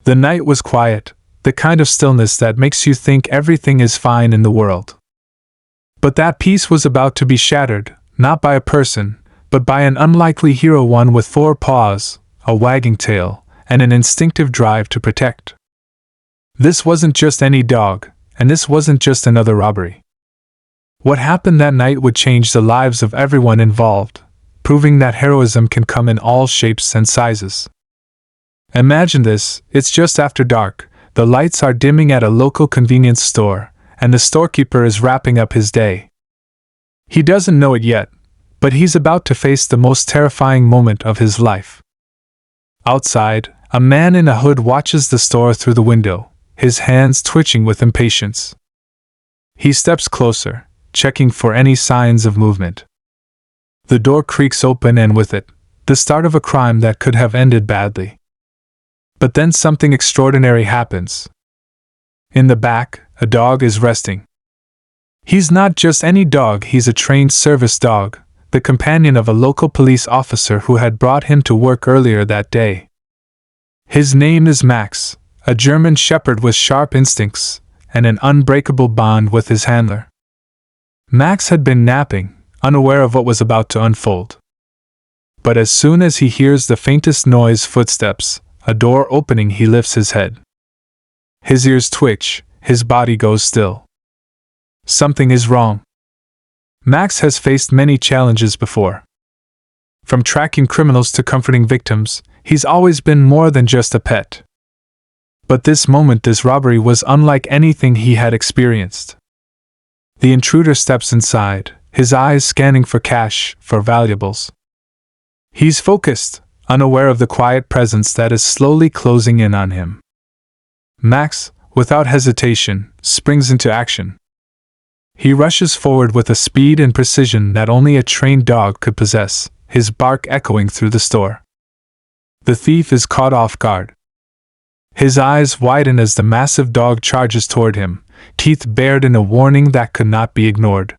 The night was quiet, the kind of stillness that makes you think everything is fine in the world. But that peace was about to be shattered, not by a person, but by an unlikely hero, one with 4 paws, a wagging tail, and an instinctive drive to protect. This wasn't just any dog, and this wasn't just another robbery. What happened that night would change the lives of everyone involved, proving that heroism can come in all shapes and sizes. Imagine this, it's just after dark, the lights are dimming at a local convenience store, and the storekeeper is wrapping up his day. He doesn't know it yet, but he's about to face the most terrifying moment of his life. Outside, a man in a hood watches the store through the window, his hands twitching with impatience. He steps closer, checking for any signs of movement. The door creaks open, and with it, the start of a crime that could have ended badly. But then something extraordinary happens. In the back, a dog is resting. He's not just any dog, he's a trained service dog, the companion of a local police officer who had brought him to work earlier that day. His name is Max, a German shepherd with sharp instincts and an unbreakable bond with his handler. Max had been napping, unaware of what was about to unfold. But as soon as he hears the faintest noise, footsteps, a door opening, he lifts his head. His ears twitch, his body goes still. Something is wrong. Max has faced many challenges before. From tracking criminals to comforting victims, he's always been more than just a pet. But this moment, this robbery, was unlike anything he had experienced. The intruder steps inside, his eyes scanning for cash, for valuables. He's focused, unaware of the quiet presence that is slowly closing in on him. Max, without hesitation, springs into action. He rushes forward with a speed and precision that only a trained dog could possess, his bark echoing through the store. The thief is caught off guard. His eyes widen as the massive dog charges toward him, teeth bared in a warning that could not be ignored.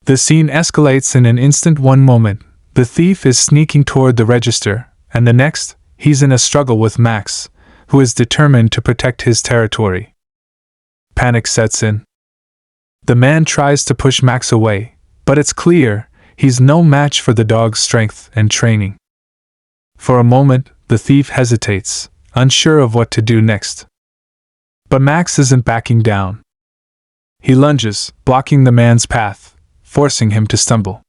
The scene escalates in an instant. One moment, the thief is sneaking toward the register, and the next, he's in a struggle with Max, who is determined to protect his territory. Panic sets in. The man tries to push Max away, but it's clear he's no match for the dog's strength and training. For a moment, the thief hesitates, unsure of what to do next. But Max isn't backing down. He lunges, blocking the man's path, forcing him to stumble.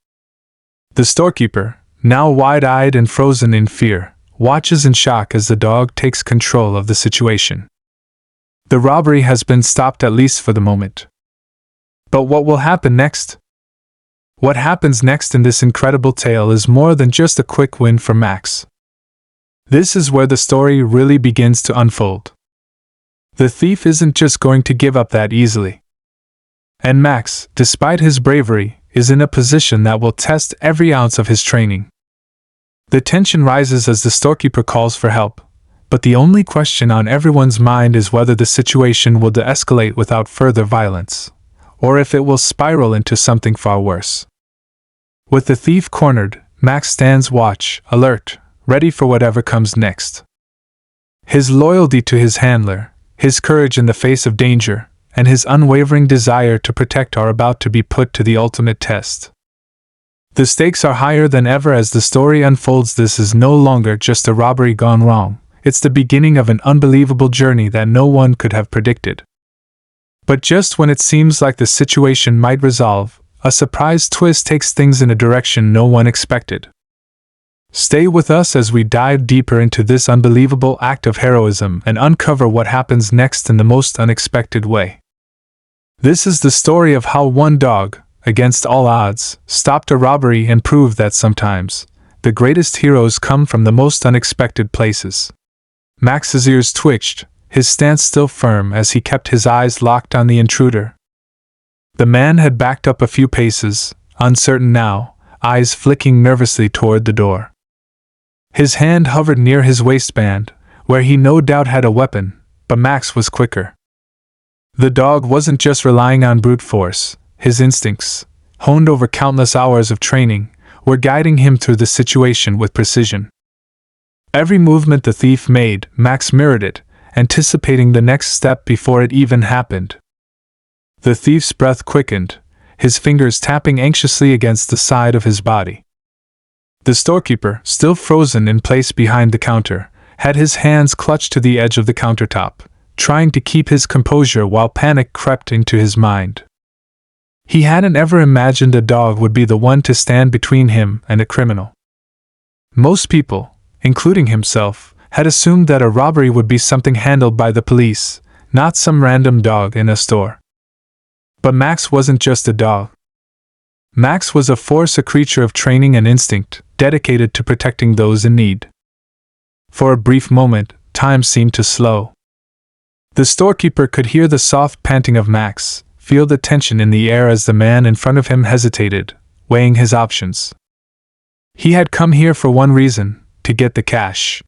The storekeeper, now wide-eyed and frozen in fear, watches in shock as the dog takes control of the situation. The robbery has been stopped, at least for the moment. But what will happen next? What happens next in this incredible tale is more than just a quick win for Max. This is where the story really begins to unfold. The thief isn't just going to give up that easily. And Max, despite his bravery, is in a position that will test every ounce of his training. The tension rises as the storekeeper calls for help, but the only question on everyone's mind is whether the situation will de-escalate without further violence, or if it will spiral into something far worse. With the thief cornered, Max stands watch, alert, ready for whatever comes next. His loyalty to his handler, his courage in the face of danger, and his unwavering desire to protect are about to be put to the ultimate test. The stakes are higher than ever as the story unfolds. This is no longer just a robbery gone wrong, it's the beginning of an unbelievable journey that no one could have predicted. But just when it seems like the situation might resolve, a surprise twist takes things in a direction no one expected. Stay with us as we dive deeper into this unbelievable act of heroism and uncover what happens next in the most unexpected way. This is the story of how one dog, against all odds, stopped a robbery and proved that sometimes, the greatest heroes come from the most unexpected places. Max's ears twitched, his stance still firm as he kept his eyes locked on the intruder. The man had backed up a few paces, uncertain now, eyes flicking nervously toward the door. His hand hovered near his waistband, where he no doubt had a weapon, but Max was quicker. The dog wasn't just relying on brute force, his instincts, honed over countless hours of training, were guiding him through the situation with precision. Every movement the thief made, Max mirrored it, anticipating the next step before it even happened. The thief's breath quickened, his fingers tapping anxiously against the side of his body. The storekeeper, still frozen in place behind the counter, had his hands clutched to the edge of the countertop, trying to keep his composure while panic crept into his mind. He hadn't ever imagined a dog would be the one to stand between him and a criminal. Most people, including himself, had assumed that a robbery would be something handled by the police, not some random dog in a store. But Max wasn't just a dog. Max was a force, a creature of training and instinct, dedicated to protecting those in need. For a brief moment, time seemed to slow. The storekeeper could hear the soft panting of Max, feel the tension in the air as the man in front of him hesitated, weighing his options. He had come here for one reason, to get the cash.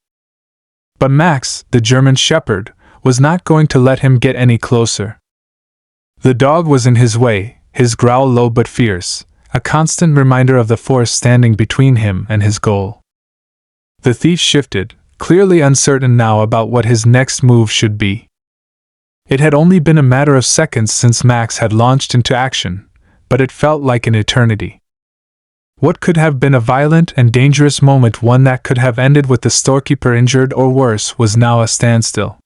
But Max, the German shepherd, was not going to let him get any closer. The dog was in his way, his growl low but fierce, a constant reminder of the force standing between him and his goal. The thief shifted, clearly uncertain now about what his next move should be. It had only been a matter of seconds since Max had launched into action, but it felt like an eternity. What could have been a violent and dangerous moment, one that could have ended with the storekeeper injured or worse, was now a standstill.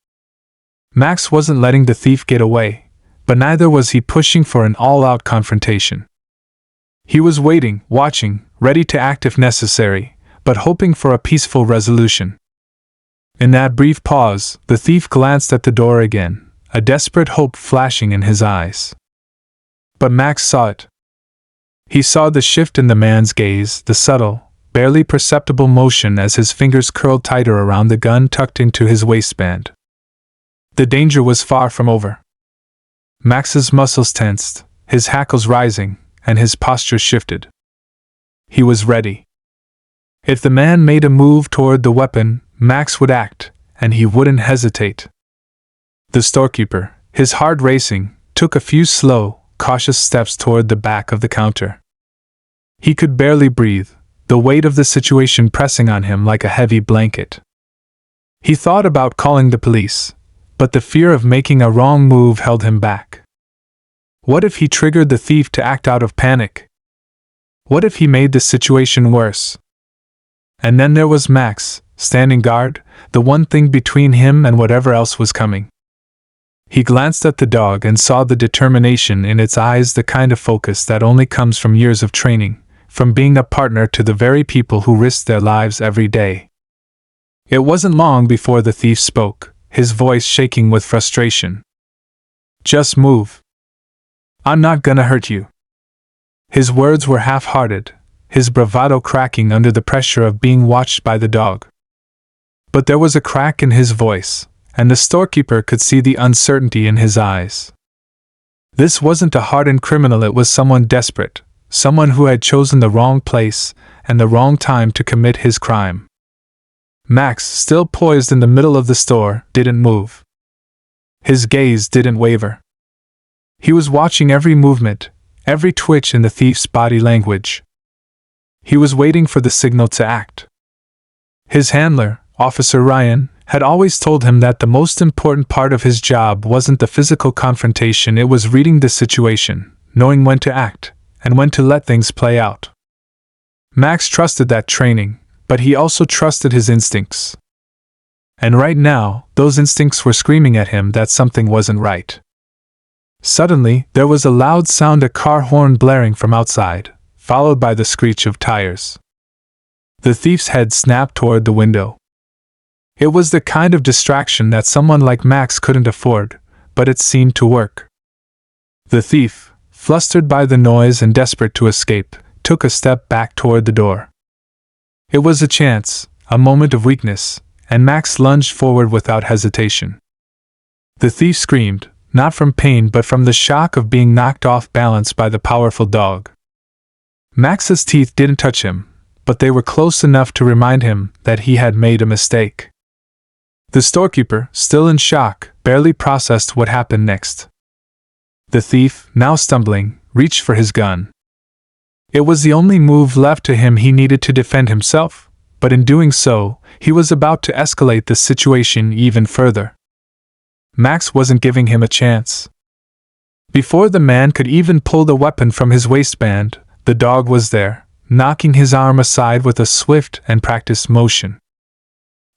Max wasn't letting the thief get away, but neither was he pushing for an all-out confrontation. He was waiting, watching, ready to act if necessary, but hoping for a peaceful resolution. In that brief pause, the thief glanced at the door again, a desperate hope flashing in his eyes. But Max saw it. He saw the shift in the man's gaze, the subtle, barely perceptible motion as his fingers curled tighter around the gun tucked into his waistband. The danger was far from over. Max's muscles tensed, his hackles rising, and his posture shifted. He was ready. If the man made a move toward the weapon, Max would act, and he wouldn't hesitate. The storekeeper, his heart racing, took a few slow, cautious steps toward the back of the counter. He could barely breathe, the weight of the situation pressing on him like a heavy blanket. He thought about calling the police, but the fear of making a wrong move held him back. What if he triggered the thief to act out of panic? What if he made the situation worse? And then there was Max, standing guard, the one thing between him and whatever else was coming. He glanced at the dog and saw the determination in its eyes, the kind of focus that only comes from years of training, from being a partner to the very people who risk their lives every day. It wasn't long before the thief spoke, his voice shaking with frustration. "Just move. I'm not gonna hurt you." His words were half-hearted, his bravado cracking under the pressure of being watched by the dog. But there was a crack in his voice, and the storekeeper could see the uncertainty in his eyes. This wasn't a hardened criminal, it was someone desperate, someone who had chosen the wrong place and the wrong time to commit his crime. Max, still poised in the middle of the store, didn't move. His gaze didn't waver. He was watching every movement, every twitch in the thief's body language. He was waiting for the signal to act. His handler, Officer Ryan, had always told him that the most important part of his job wasn't the physical confrontation, it was reading the situation, knowing when to act, and when to let things play out. Max trusted that training, but he also trusted his instincts. And right now, those instincts were screaming at him that something wasn't right. Suddenly, there was a loud sound, a car horn blaring from outside, followed by the screech of tires. The thief's head snapped toward the window. It was the kind of distraction that someone like Max couldn't afford, but it seemed to work. The thief, flustered by the noise and desperate to escape, took a step back toward the door. It was a chance, a moment of weakness, and Max lunged forward without hesitation. The thief screamed, not from pain but from the shock of being knocked off balance by the powerful dog. Max's teeth didn't touch him, but they were close enough to remind him that he had made a mistake. The storekeeper, still in shock, barely processed what happened next. The thief, now stumbling, reached for his gun. It was the only move left to him. He needed to defend himself, but in doing so, he was about to escalate the situation even further. Max wasn't giving him a chance. Before the man could even pull the weapon from his waistband, the dog was there, knocking his arm aside with a swift and practiced motion.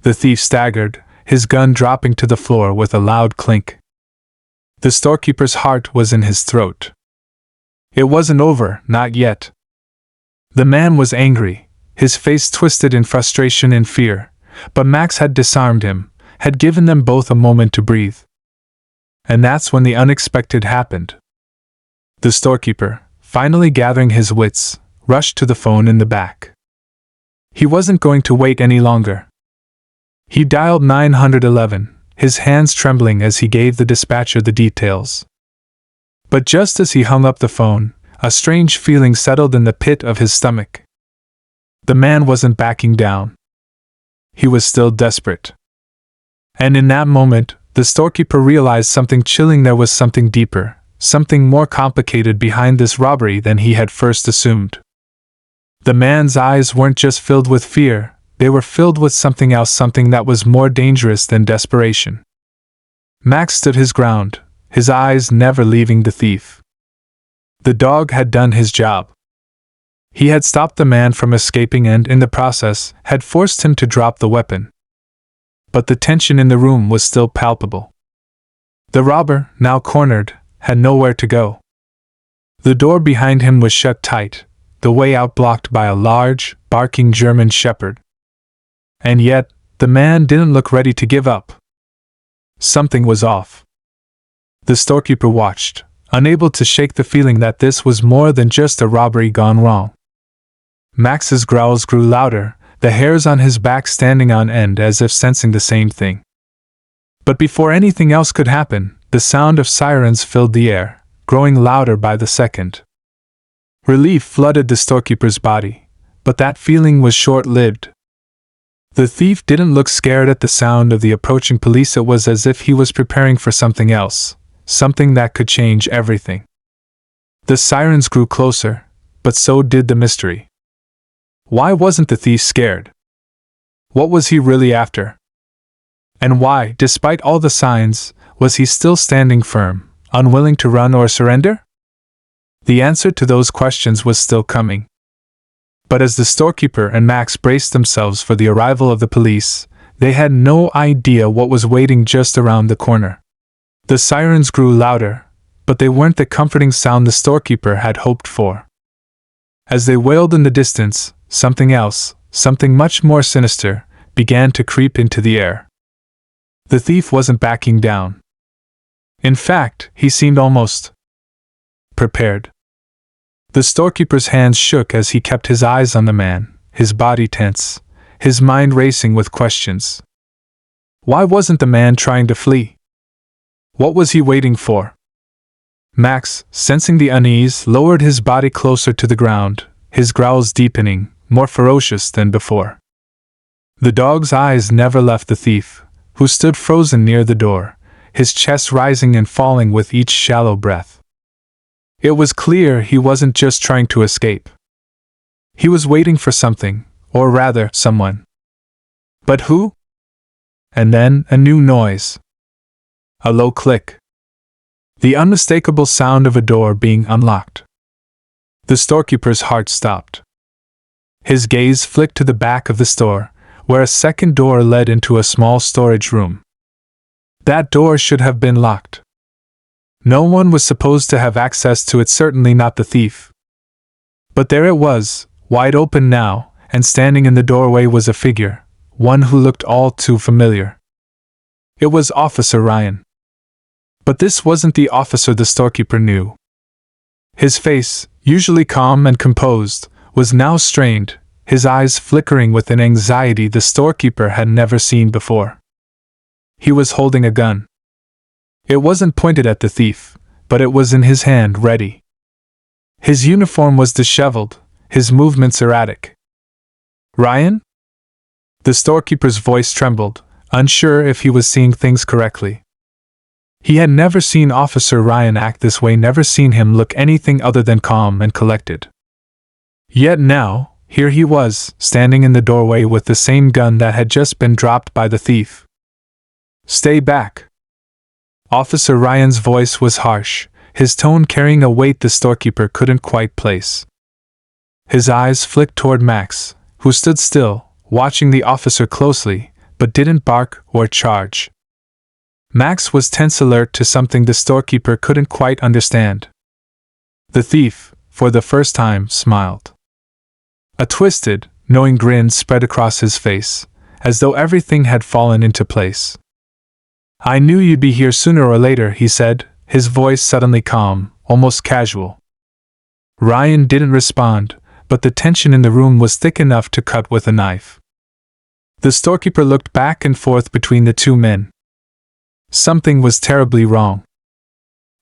The thief staggered, his gun dropping to the floor with a loud clink. The storekeeper's heart was in his throat. It wasn't over, not yet. The man was angry, his face twisted in frustration and fear, but Max had disarmed him, had given them both a moment to breathe. And that's when the unexpected happened. The storekeeper, finally gathering his wits, rushed to the phone in the back. He wasn't going to wait any longer. He dialed 911, his hands trembling as he gave the dispatcher the details. But just as he hung up the phone, a strange feeling settled in the pit of his stomach. The man wasn't backing down. He was still desperate. And in that moment, the storekeeper realized something chilling. There was something deeper, something more complicated behind this robbery than he had first assumed. The man's eyes weren't just filled with fear, they were filled with something else, something that was more dangerous than desperation. Max stood his ground, his eyes never leaving the thief. The dog had done his job. He had stopped the man from escaping and, in the process, had forced him to drop the weapon. But the tension in the room was still palpable. The robber, now cornered, had nowhere to go. The door behind him was shut tight, the way out blocked by a large, barking German shepherd. And yet, the man didn't look ready to give up. Something was off. The storekeeper watched, unable to shake the feeling that this was more than just a robbery gone wrong. Max's growls grew louder, the hairs on his back standing on end as if sensing the same thing. But before anything else could happen, the sound of sirens filled the air, growing louder by the second. Relief flooded the storekeeper's body, but that feeling was short-lived. The thief didn't look scared at the sound of the approaching police. It was as if he was preparing for something else, something that could change everything. The sirens grew closer, but so did the mystery. Why wasn't the thief scared? What was he really after? And why, despite all the signs, was he still standing firm, unwilling to run or surrender? The answer to those questions was still coming. But as the storekeeper and Max braced themselves for the arrival of the police, they had no idea what was waiting just around the corner. The sirens grew louder, but they weren't the comforting sound the storekeeper had hoped for. As they wailed in the distance, something else, something much more sinister, began to creep into the air. The thief wasn't backing down. In fact, he seemed almost prepared. The storekeeper's hands shook as he kept his eyes on the man, his body tense, his mind racing with questions. Why wasn't the man trying to flee? What was he waiting for? Max, sensing the unease, lowered his body closer to the ground, his growls deepening, more ferocious than before. The dog's eyes never left the thief, who stood frozen near the door, his chest rising and falling with each shallow breath. It was clear he wasn't just trying to escape. He was waiting for something, or rather, someone. But who? And then, a new noise. A low click. The unmistakable sound of a door being unlocked. The storekeeper's heart stopped. His gaze flicked to the back of the store, where a second door led into a small storage room. That door should have been locked. No one was supposed to have access to it, certainly not the thief. But there it was, wide open now, and standing in the doorway was a figure, one who looked all too familiar. It was Officer Ryan. But this wasn't the officer the storekeeper knew. His face, usually calm and composed, was now strained, his eyes flickering with an anxiety the storekeeper had never seen before. He was holding a gun. It wasn't pointed at the thief, but it was in his hand, ready. His uniform was disheveled, his movements erratic. Ryan? The storekeeper's voice trembled, unsure if he was seeing things correctly. He had never seen Officer Ryan act this way, never seen him look anything other than calm and collected. Yet now, here he was, standing in the doorway with the same gun that had just been dropped by the thief. "Stay back," Officer Ryan's voice was harsh, his tone carrying a weight the storekeeper couldn't quite place. His eyes flicked toward Max, who stood still, watching the officer closely, but didn't bark or charge. Max was tense, alert to something the storekeeper couldn't quite understand. The thief, for the first time, smiled. A twisted, knowing grin spread across his face, as though everything had fallen into place. "I knew you'd be here sooner or later," he said, his voice suddenly calm, almost casual. Ryan didn't respond, but the tension in the room was thick enough to cut with a knife. The storekeeper looked back and forth between the two men. Something was terribly wrong.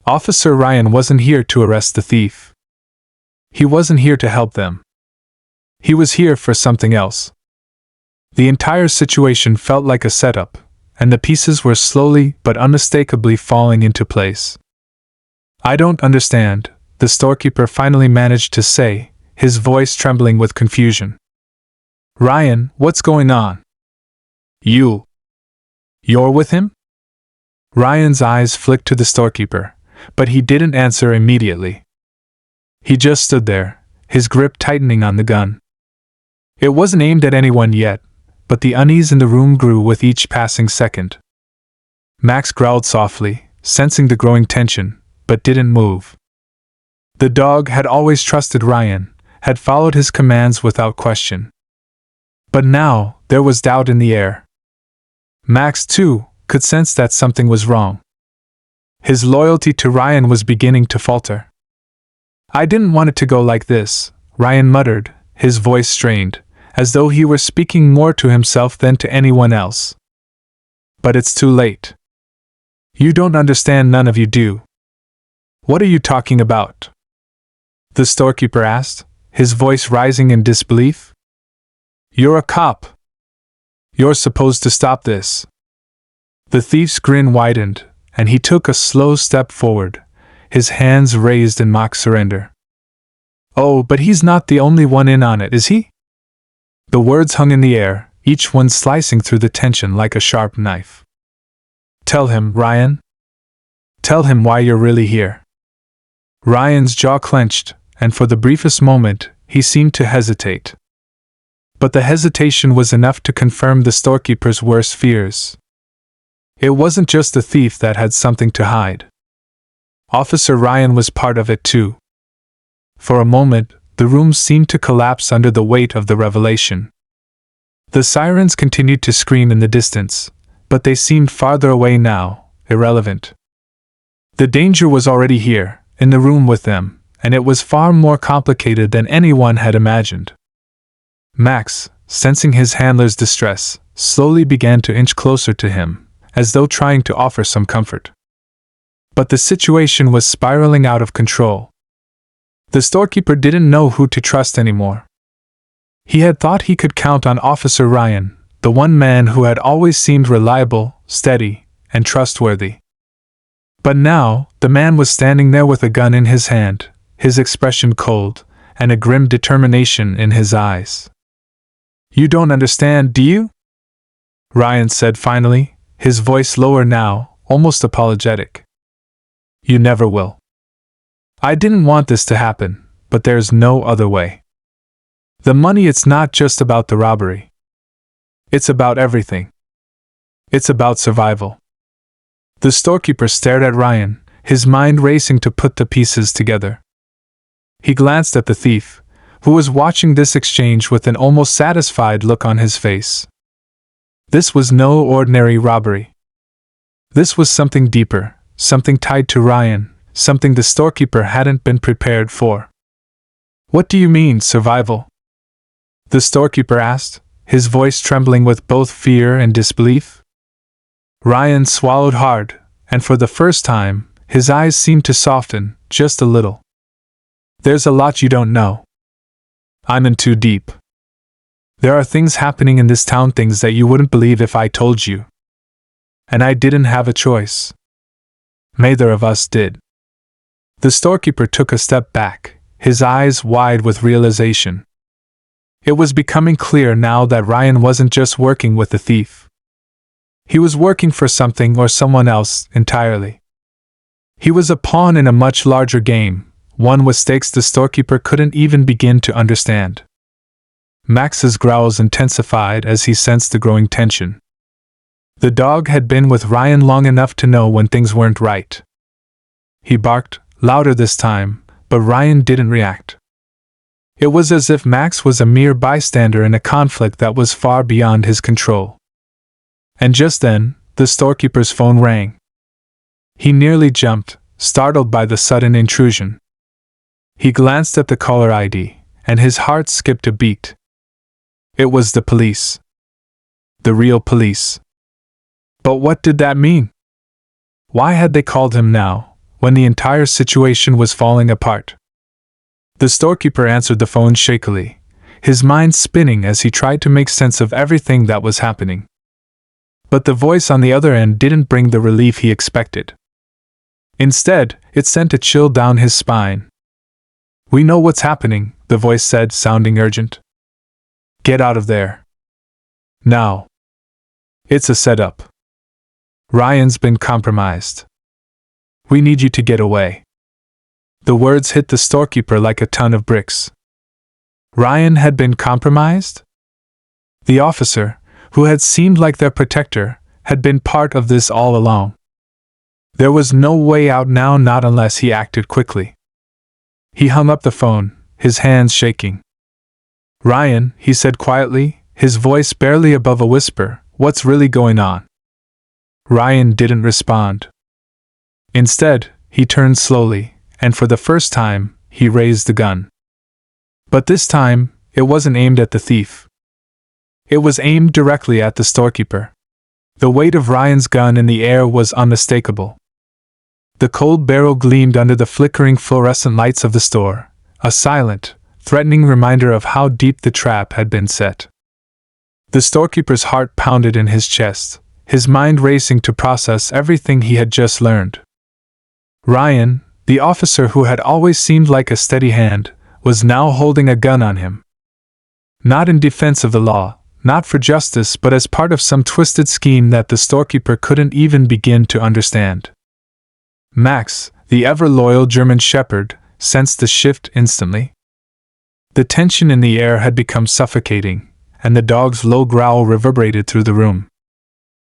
Officer Ryan wasn't here to arrest the thief. He wasn't here to help them. He was here for something else. The entire situation felt like a setup, and the pieces were slowly but unmistakably falling into place. "I don't understand," the storekeeper finally managed to say, his voice trembling with confusion. "Ryan, what's going on? You're with him?" Ryan's eyes flicked to the storekeeper, but he didn't answer immediately. He just stood there, his grip tightening on the gun. It wasn't aimed at anyone yet, but the unease in the room grew with each passing second. Max growled softly, sensing the growing tension, but didn't move. The dog had always trusted Ryan, had followed his commands without question. But now, there was doubt in the air. Max, too, could sense that something was wrong. His loyalty to Ryan was beginning to falter. "I didn't want it to go like this," Ryan muttered, his voice strained, as though he were speaking more to himself than to anyone else. "But it's too late. You don't understand, none of you do." "What are you talking about?" the storekeeper asked, his voice rising in disbelief. "You're a cop. You're supposed to stop this." The thief's grin widened, and he took a slow step forward, his hands raised in mock surrender. "Oh, but he's not the only one in on it, is he?" The words hung in the air, each one slicing through the tension like a sharp knife. "Tell him, Ryan. Tell him why you're really here." Ryan's jaw clenched, and for the briefest moment, he seemed to hesitate. But the hesitation was enough to confirm the storekeeper's worst fears. It wasn't just the thief that had something to hide. Officer Ryan was part of it too. For a moment, the room seemed to collapse under the weight of the revelation. The sirens continued to scream in the distance, but they seemed farther away now, irrelevant. The danger was already here, in the room with them, and it was far more complicated than anyone had imagined. Max, sensing his handler's distress, slowly began to inch closer to him, as though trying to offer some comfort. But the situation was spiraling out of control. The storekeeper didn't know who to trust anymore. He had thought he could count on Officer Ryan, the one man who had always seemed reliable, steady, and trustworthy. But now, the man was standing there with a gun in his hand, his expression cold, and a grim determination in his eyes. "You don't understand, do you?" Ryan said finally, his voice lower now, almost apologetic. "You never will. I didn't want this to happen, but there's no other way. The money, it's not just about the robbery. It's about everything. It's about survival." The storekeeper stared at Ryan, his mind racing to put the pieces together. He glanced at the thief, who was watching this exchange with an almost satisfied look on his face. This was no ordinary robbery. This was something deeper, something tied to Ryan, something the storekeeper hadn't been prepared for. "What do you mean, survival?" the storekeeper asked, his voice trembling with both fear and disbelief. Ryan swallowed hard, and for the first time, his eyes seemed to soften, just a little. "There's a lot you don't know. I'm in too deep. There are things happening in this town, things that you wouldn't believe if I told you. And I didn't have a choice. Neither of us did." The storekeeper took a step back, his eyes wide with realization. It was becoming clear now that Ryan wasn't just working with the thief. He was working for something or someone else entirely. He was a pawn in a much larger game, one with stakes the storekeeper couldn't even begin to understand. Max's growls intensified as he sensed the growing tension. The dog had been with Ryan long enough to know when things weren't right. He barked, louder this time, but Ryan didn't react. It was as if Max was a mere bystander in a conflict that was far beyond his control. And just then, the storekeeper's phone rang. He nearly jumped, startled by the sudden intrusion. He glanced at the caller ID, and his heart skipped a beat. It was the police. The real police. But what did that mean? Why had they called him now, when the entire situation was falling apart? The storekeeper answered the phone shakily, his mind spinning as he tried to make sense of everything that was happening. But the voice on the other end didn't bring the relief he expected. Instead, it sent a chill down his spine. "We know what's happening," the voice said, sounding urgent. "Get out of there. Now. It's a setup. Ryan's been compromised. We need you to get away." The words hit the storekeeper like a ton of bricks. Ryan had been compromised? The officer, who had seemed like their protector, had been part of this all along. There was no way out now, not unless he acted quickly. He hung up the phone, his hands shaking. "Ryan," he said quietly, his voice barely above a whisper, "what's really going on?" Ryan didn't respond. Instead, he turned slowly, and for the first time, he raised the gun. But this time, it wasn't aimed at the thief. It was aimed directly at the storekeeper. The weight of Ryan's gun in the air was unmistakable. The cold barrel gleamed under the flickering fluorescent lights of the store, a silent, threatening reminder of how deep the trap had been set. The storekeeper's heart pounded in his chest, his mind racing to process everything he had just learned. Ryan, the officer who had always seemed like a steady hand, was now holding a gun on him. Not in defense of the law, not for justice, but as part of some twisted scheme that the storekeeper couldn't even begin to understand. Max, the ever-loyal German shepherd, sensed the shift instantly. The tension in the air had become suffocating, and the dog's low growl reverberated through the room.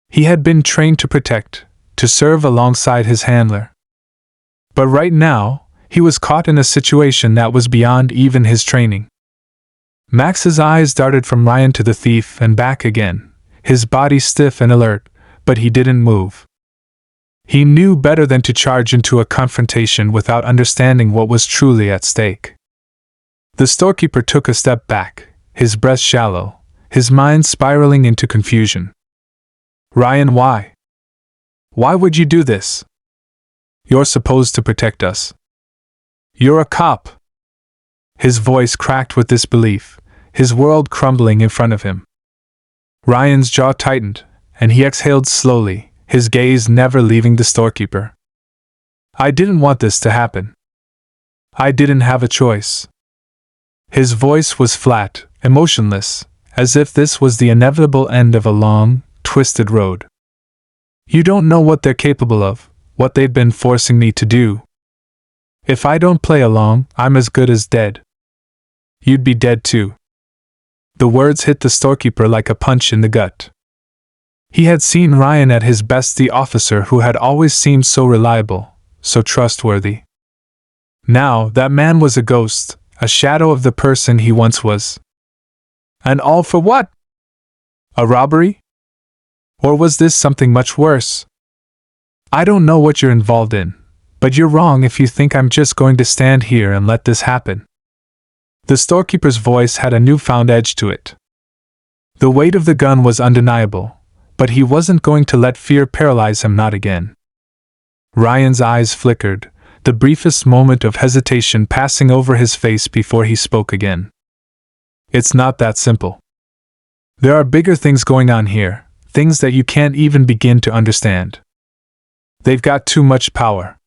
He had been trained to protect, to serve alongside his handler. But right now, he was caught in a situation that was beyond even his training. Max's eyes darted from Ryan to the thief and back again, his body stiff and alert, but he didn't move. He knew better than to charge into a confrontation without understanding what was truly at stake. The storekeeper took a step back, his breath shallow, his mind spiraling into confusion. "Ryan, why? Why would you do this? You're supposed to protect us. You're a cop." His voice cracked with disbelief, his world crumbling in front of him. Ryan's jaw tightened, and he exhaled slowly, his gaze never leaving the storekeeper. "I didn't want this to happen. I didn't have a choice." His voice was flat, emotionless, as if this was the inevitable end of a long, twisted road. "You don't know what they're capable of, what they've been forcing me to do. If I don't play along, I'm as good as dead. You'd be dead too." The words hit the storekeeper like a punch in the gut. He had seen Ryan at his best, the officer who had always seemed so reliable, so trustworthy. Now, that man was a ghost, a shadow of the person he once was. And all for what? A robbery? Or was this something much worse? "I don't know what you're involved in, but you're wrong if you think I'm just going to stand here and let this happen." The storekeeper's voice had a newfound edge to it. The weight of the gun was undeniable, but he wasn't going to let fear paralyze him, not again. Ryan's eyes flickered, the briefest moment of hesitation passing over his face before he spoke again. "It's not that simple. There are bigger things going on here, things that you can't even begin to understand. They've got too much power.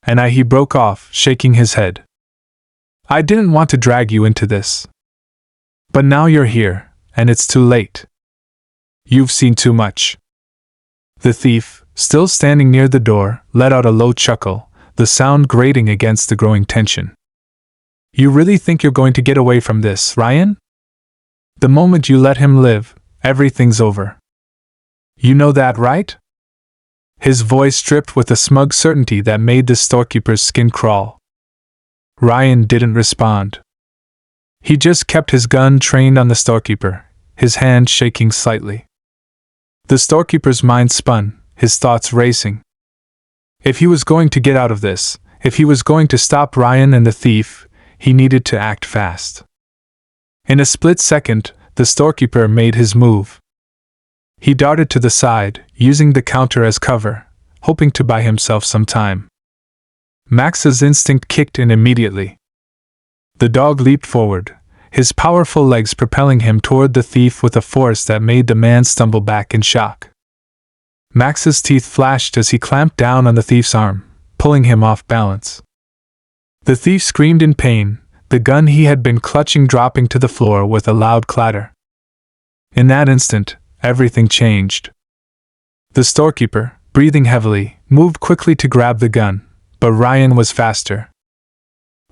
And he broke off, shaking his head. "I didn't want to drag you into this. But now you're here, and it's too late. You've seen too much. The thief, still standing near the door, let out a low chuckle, the sound grating against the growing tension. You really think you're going to get away from this, Ryan? The moment you let him live, everything's over. You know that, right? His voice dripped with a smug certainty that made the storekeeper's skin crawl. Ryan didn't respond. He just kept his gun trained on the storekeeper, his hand shaking slightly. The storekeeper's mind spun, his thoughts racing. If he was going to get out of this, if he was going to stop Ryan and the thief, he needed to act fast. In a split second, the storekeeper made his move. He darted to the side, using the counter as cover, hoping to buy himself some time. Max's instinct kicked in immediately. The dog leaped forward, his powerful legs propelling him toward the thief with a force that made the man stumble back in shock. Max's teeth flashed as he clamped down on the thief's arm, pulling him off balance. The thief screamed in pain, the gun he had been clutching dropping to the floor with a loud clatter. In that instant, everything changed. The storekeeper, breathing heavily, moved quickly to grab the gun, but Ryan was faster.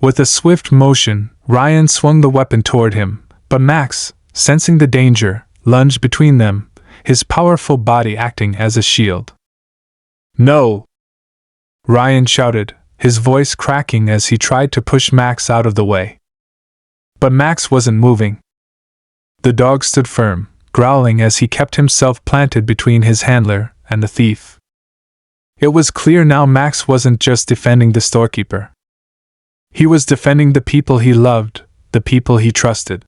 With a swift motion, Ryan swung the weapon toward him, but Max, sensing the danger, lunged between them, his powerful body acting as a shield. "No!" Ryan shouted, his voice cracking as he tried to push Max out of the way. But Max wasn't moving. The dog stood firm, growling as he kept himself planted between his handler and the thief. It was clear now Max wasn't just defending the storekeeper. He was defending the people he loved, the people he trusted.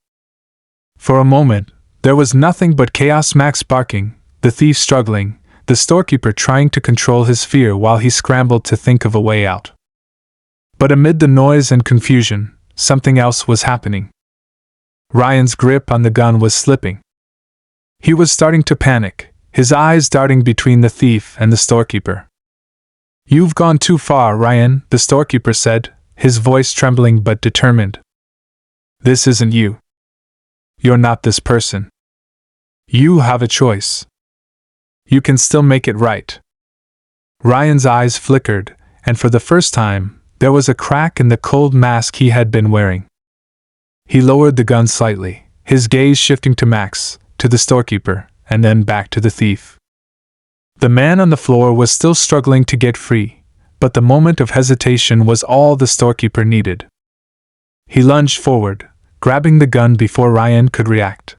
For a moment, there was nothing but chaos. Max barking, the thief struggling, the storekeeper trying to control his fear while he scrambled to think of a way out. But amid the noise and confusion, something else was happening. Ryan's grip on the gun was slipping. He was starting to panic, his eyes darting between the thief and the storekeeper. "You've gone too far, Ryan," the storekeeper said, his voice trembling but determined. "This isn't you. You're not this person. You have a choice. You can still make it right." Ryan's eyes flickered, and for the first time, there was a crack in the cold mask he had been wearing. He lowered the gun slightly, his gaze shifting to Max, to the storekeeper, and then back to the thief. The man on the floor was still struggling to get free, but the moment of hesitation was all the storekeeper needed. He lunged forward, grabbing the gun before Ryan could react.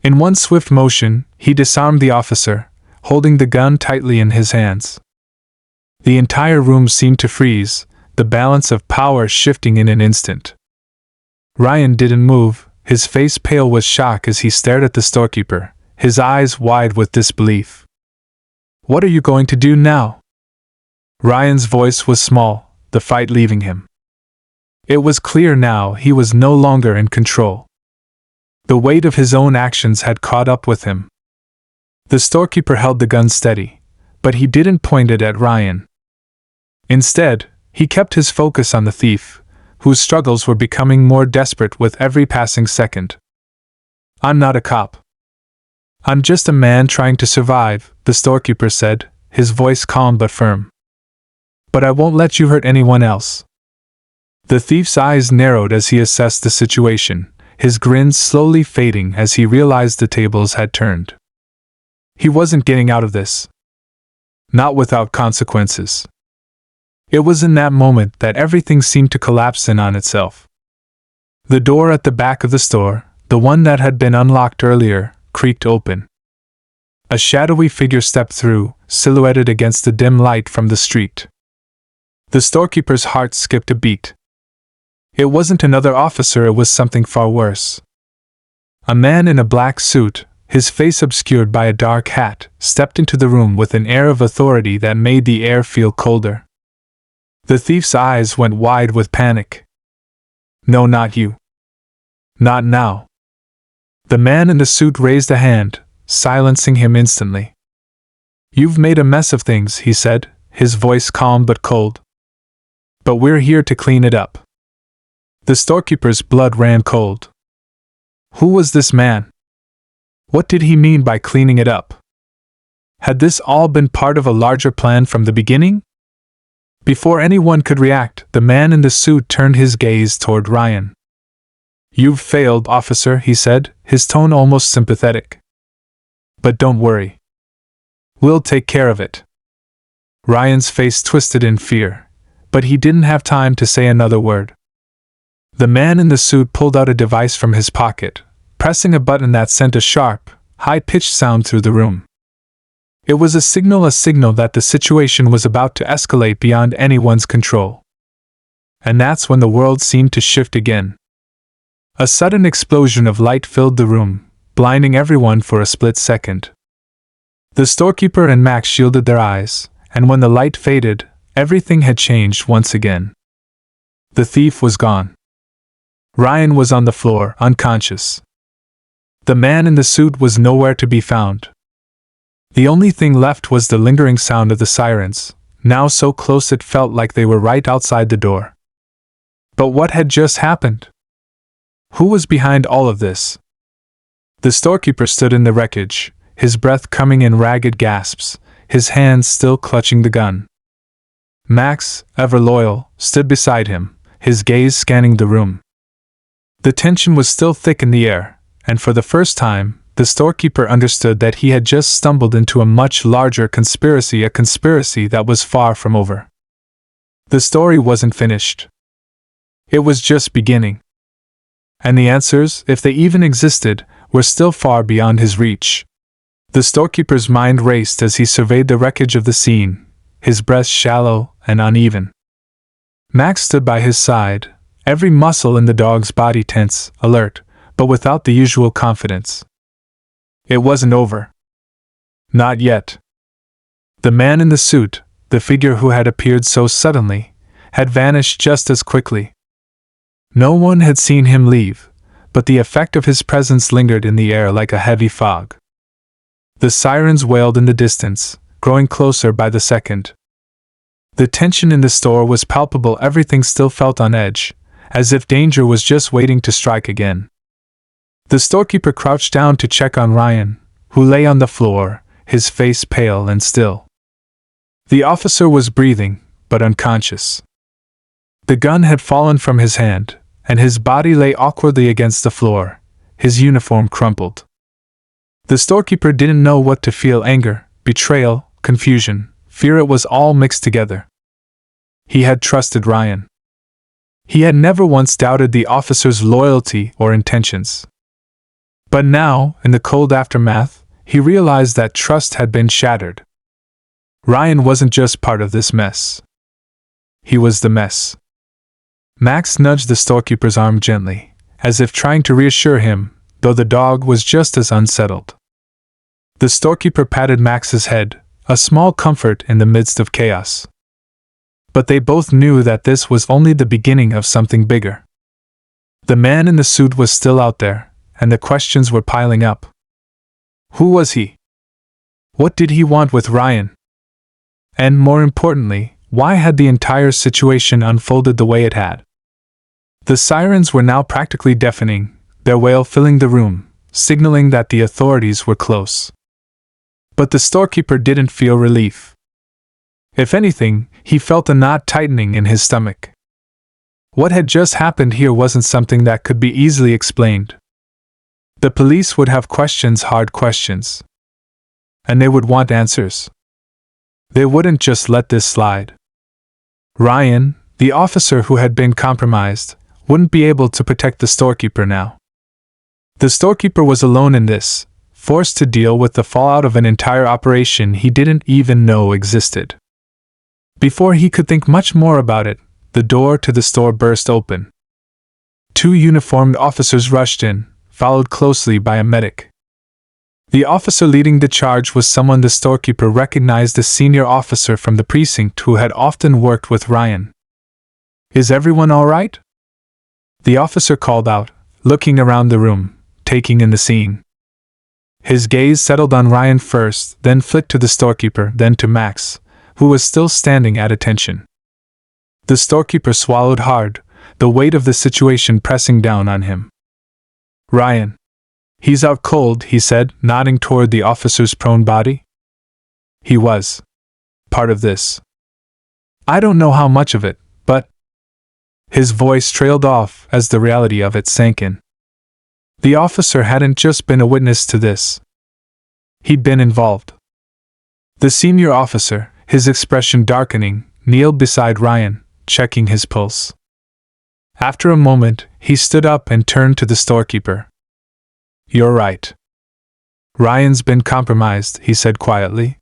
In one swift motion, he disarmed the officer, holding the gun tightly in his hands. The entire room seemed to freeze, the balance of power shifting in an instant. Ryan didn't move, his face pale with shock as he stared at the storekeeper, his eyes wide with disbelief. "What are you going to do now?" Ryan's voice was small, the fight leaving him. It was clear now he was no longer in control. The weight of his own actions had caught up with him. The storekeeper held the gun steady, but he didn't point it at Ryan. Instead, he kept his focus on the thief, whose struggles were becoming more desperate with every passing second. "I'm not a cop. I'm just a man trying to survive," the storekeeper said, his voice calm but firm. "But I won't let you hurt anyone else." The thief's eyes narrowed as he assessed the situation, his grin slowly fading as he realized the tables had turned. He wasn't getting out of this. Not without consequences. It was in that moment that everything seemed to collapse in on itself. The door at the back of the store, the one that had been unlocked earlier, creaked open. A shadowy figure stepped through, silhouetted against the dim light from the street. The storekeeper's heart skipped a beat. It wasn't another officer, it was something far worse. A man in a black suit, his face obscured by a dark hat, stepped into the room with an air of authority that made the air feel colder. The thief's eyes went wide with panic. "No, not you. Not now." The man in the suit raised a hand, silencing him instantly. "You've made a mess of things," he said, his voice calm but cold. "But we're here to clean it up." The storekeeper's blood ran cold. Who was this man? What did he mean by cleaning it up? Had this all been part of a larger plan from the beginning? Before anyone could react, the man in the suit turned his gaze toward Ryan. "You've failed, officer," he said, his tone almost sympathetic. "But don't worry. We'll take care of it." Ryan's face twisted in fear, but he didn't have time to say another word. The man in the suit pulled out a device from his pocket, pressing a button that sent a sharp, high-pitched sound through the room. It was a signal that the situation was about to escalate beyond anyone's control. And that's when the world seemed to shift again. A sudden explosion of light filled the room, blinding everyone for a split second. The storekeeper and Max shielded their eyes, and when the light faded, everything had changed once again. The thief was gone. Ryan was on the floor, unconscious. The man in the suit was nowhere to be found. The only thing left was the lingering sound of the sirens, now so close it felt like they were right outside the door. But what had just happened? Who was behind all of this? The storekeeper stood in the wreckage, his breath coming in ragged gasps, his hands still clutching the gun. Max, ever loyal, stood beside him, his gaze scanning the room. The tension was still thick in the air, and for the first time, the storekeeper understood that he had just stumbled into a much larger conspiracy, a conspiracy that was far from over. The story wasn't finished. It was just beginning. And the answers, if they even existed, were still far beyond his reach. The storekeeper's mind raced as he surveyed the wreckage of the scene, his breath shallow and uneven. Max stood by his side, every muscle in the dog's body tense, alert, but without the usual confidence. It wasn't over. Not yet. The man in the suit, the figure who had appeared so suddenly, had vanished just as quickly. No one had seen him leave, but the effect of his presence lingered in the air like a heavy fog. The sirens wailed in the distance, growing closer by the second. The tension in the store was palpable, everything still felt on edge, as if danger was just waiting to strike again. The storekeeper crouched down to check on Ryan, who lay on the floor, his face pale and still. The officer was breathing, but unconscious. The gun had fallen from his hand, and his body lay awkwardly against the floor, his uniform crumpled. The storekeeper didn't know what to feel: anger, betrayal, confusion, fear. It was all mixed together. He had trusted Ryan. He had never once doubted the officer's loyalty or intentions. But now, in the cold aftermath, he realized that trust had been shattered. Ryan wasn't just part of this mess. He was the mess. Max nudged the storekeeper's arm gently, as if trying to reassure him, though the dog was just as unsettled. The storekeeper patted Max's head, a small comfort in the midst of chaos. But they both knew that this was only the beginning of something bigger. The man in the suit was still out there, and the questions were piling up. Who was he? What did he want with Ryan? And more importantly, why had the entire situation unfolded the way it had? The sirens were now practically deafening, their wail filling the room, signaling that the authorities were close. But the storekeeper didn't feel relief. If anything, he felt a knot tightening in his stomach. What had just happened here wasn't something that could be easily explained. The police would have questions, hard questions. And they would want answers. They wouldn't just let this slide. Ryan, the officer who had been compromised, wouldn't be able to protect the storekeeper now. The storekeeper was alone in this, forced to deal with the fallout of an entire operation he didn't even know existed. Before he could think much more about it, the door to the store burst open. Two uniformed officers rushed in, followed closely by a medic. The officer leading the charge was someone the storekeeper recognized, a senior officer from the precinct who had often worked with Ryan. "Is everyone all right?" The officer called out, looking around the room, taking in the scene. His gaze settled on Ryan first, then flicked to the storekeeper, then to Max, who was still standing at attention. The storekeeper swallowed hard, the weight of the situation pressing down on him. "Ryan. He's out cold," he said, nodding toward the officer's prone body. He was part of this. I don't know how much of it, but... His voice trailed off as the reality of it sank in. The officer hadn't just been a witness to this. He'd been involved. The senior officer, his expression darkening, kneeled beside Ryan, checking his pulse. After a moment, he stood up and turned to the storekeeper. "You're right. Ryan's been compromised," he said quietly.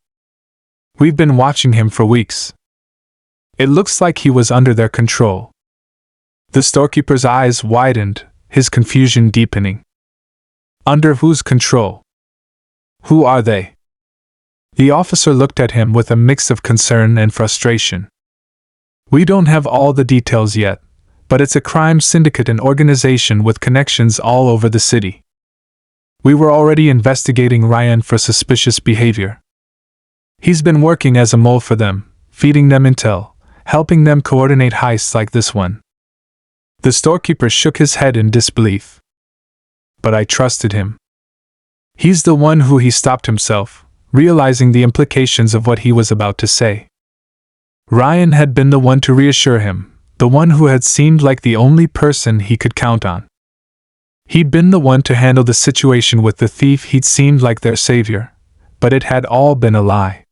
"We've been watching him for weeks. It looks like he was under their control." The storekeeper's eyes widened, his confusion deepening. "Under whose control? Who are they?" The officer looked at him with a mix of concern and frustration. "We don't have all the details yet, but it's a crime syndicate and organization with connections all over the city. We were already investigating Ryan for suspicious behavior. He's been working as a mole for them, feeding them intel, helping them coordinate heists like this one." The storekeeper shook his head in disbelief. "But I trusted him." "He's the one who..." He stopped himself, realizing the implications of what he was about to say. Ryan had been the one to reassure him, the one who had seemed like the only person he could count on. He'd been the one to handle the situation with the thief. He'd seemed like their savior, but it had all been a lie.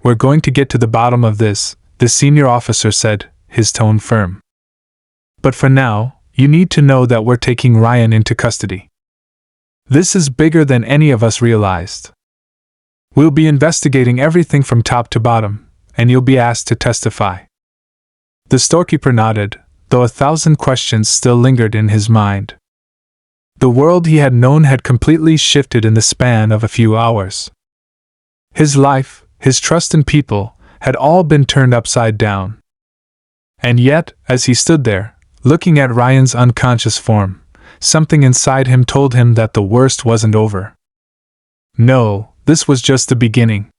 "We're going to get to the bottom of this," the senior officer said, his tone firm. "But for now, you need to know that we're taking Ryan into custody. This is bigger than any of us realized. We'll be investigating everything from top to bottom, and you'll be asked to testify." The storekeeper nodded, though 1,000 questions still lingered in his mind. The world he had known had completely shifted in the span of a few hours. His life, his trust in people, had all been turned upside down. And yet, as he stood there, looking at Ryan's unconscious form, something inside him told him that the worst wasn't over. No, this was just the beginning.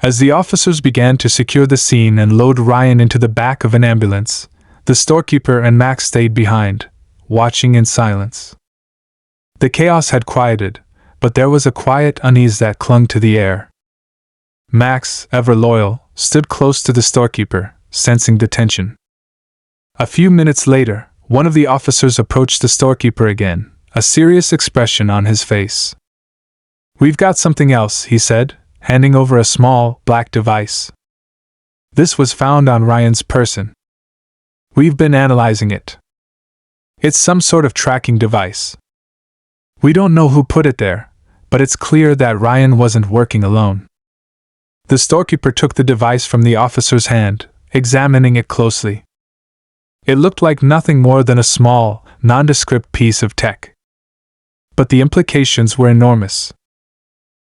As the officers began to secure the scene and load Ryan into the back of an ambulance, the storekeeper and Max stayed behind, watching in silence. The chaos had quieted, but there was a quiet unease that clung to the air. Max, ever loyal, stood close to the storekeeper, sensing the tension. A few minutes later, one of the officers approached the storekeeper again, a serious expression on his face. "We've got something else," he said, handing over a small, black device. "This was found on Ryan's person. We've been analyzing it. It's some sort of tracking device. We don't know who put it there, but it's clear that Ryan wasn't working alone." The storekeeper took the device from the officer's hand, examining it closely. It looked like nothing more than a small, nondescript piece of tech. But the implications were enormous.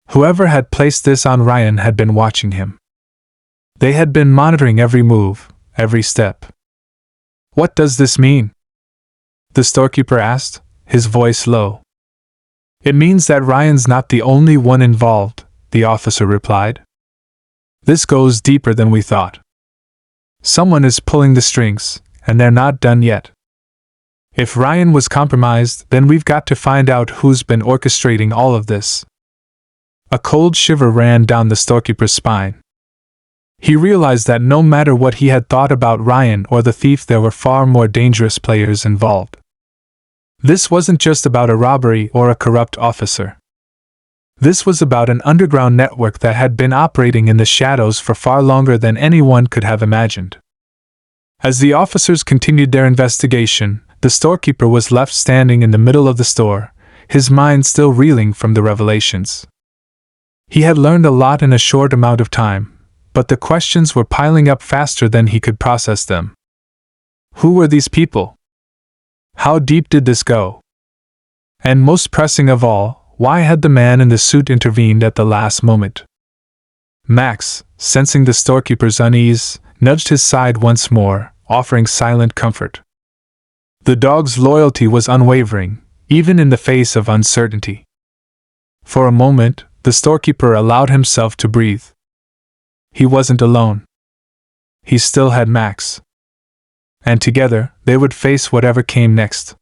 Whoever had placed this on Ryan had been watching him. They had been monitoring every move, every step. "What does this mean?" the storekeeper asked, his voice low. "It means that Ryan's not the only one involved," the officer replied. "This goes deeper than we thought. Someone is pulling the strings, and they're not done yet. If Ryan was compromised, then we've got to find out who's been orchestrating all of this." A cold shiver ran down the storekeeper's spine. He realized that no matter what he had thought about Ryan or the thief, there were far more dangerous players involved. This wasn't just about a robbery or a corrupt officer. This was about an underground network that had been operating in the shadows for far longer than anyone could have imagined. As the officers continued their investigation, the storekeeper was left standing in the middle of the store, his mind still reeling from the revelations. He had learned a lot in a short amount of time, but the questions were piling up faster than he could process them. Who were these people? How deep did this go? And most pressing of all, why had the man in the suit intervened at the last moment? Max, sensing the storekeeper's unease, nudged his side once more, offering silent comfort. The dog's loyalty was unwavering, even in the face of uncertainty. For a moment, the storekeeper allowed himself to breathe. He wasn't alone. He still had Max. And together, they would face whatever came next.